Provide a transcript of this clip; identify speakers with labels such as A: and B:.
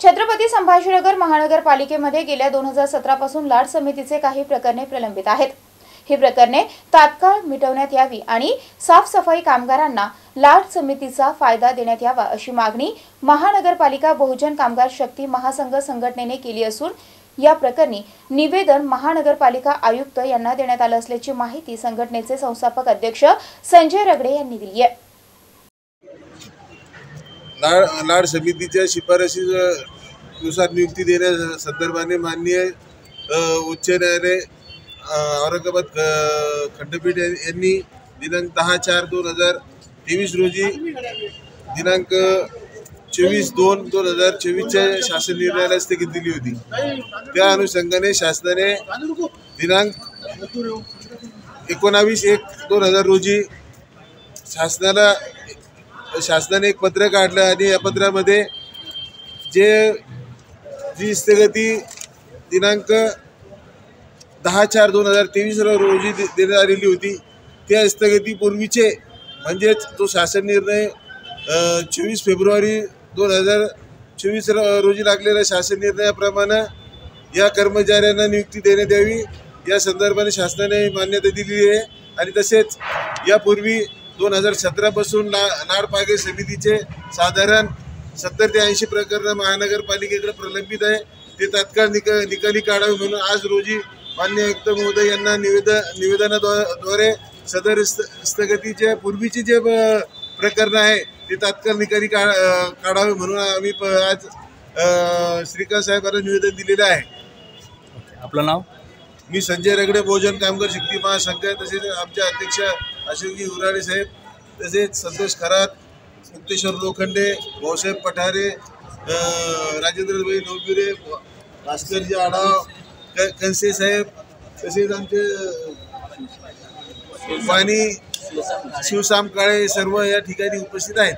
A: छत्रपती संभाजीनगर महानगरपालिकेमध्ये गेल्या 2017 पासून लाड समितीचे काही प्रकरणे प्रलंबित आहेत। ही प्रकरणे तात्काळ मिटवण्यात यावी आणि साफसफाई कामगारांना लाड समितीचा फायदा देण्यात यावा अशी मागणी महानगरपालिका बहुजन कामगार शक्ती महासंघ संघटनेने केली असून या प्रकरणी निवेदन महानगरपालिका आयुक्त यांना देण्यात आले असल्याची माहिती संघटनेचे संस्थापक अध्यक्ष संजय रगडे यांनी दिली आहे।
B: लाड समितीच्या शिफारशीनुसार नियुक्ती देण्यासंदर्भाने माननीय उच्च न्यायालय औरंगाबाद खंडपीठ यांनी दिनांक 10/4/2023 रोजी दिनांक 24/2/2024च्या शासन निर्णयाला स्थगिती दिली होती। त्या अनुषंगाने शासनाने दिनांक 19/1/2000 रोजी शासनाने एक पत्र काढलं आणि या पत्रामध्ये जी स्थगिती दिनांक 10/4/2023 रोजी देण्यात आलेली होती त्या स्थगितीपूर्वीचे म्हणजेच तो शासन निर्णय 24 फेब्रुवारी 2024 रोजी लागलेल्या शासन निर्णयाप्रमाणे या कर्मचाऱ्यांना नियुक्ती देण्यात यावी या संदर्भाने शासनाने मान्यता दिलेली आहे। आणि तसेच यापूर्वी 2017 पासून लाड पागे समितीचे साधारण 70 ते 80 प्रकरण महानगरपालिकेकडे प्रलंबित आहे। ते तात्काळ निकाली काढावे म्हणून आज रोजी माननीय आयुक्त महोदय यांना निवेदनाद्वारे सदर स्थगितीच्या पूर्वीचे जे प्रकरण आहे ते तात्काळ निकाली काढावे म्हणून आम्ही आज श्रीकांत साहेबांना निवेदन दिलेलं आहे।
C: आपलं नाव?
B: मी संजय रगडे, बहुजन कामगार शक्ती महासंघ, तसेच आमचे अध्यक्ष अशोकजी उराडे साहेब, तसेच संतोष खरात, मुक्तेश्वर लोखंडे, भाऊसाहेब पठारे, राजेंद्रभाई नवगिरे, भास्करजी आढाव, कनसे साहेब, तसेच आमचे वाणी शिवसाम काळे सर्व या ठिकाणी उपस्थित आहेत।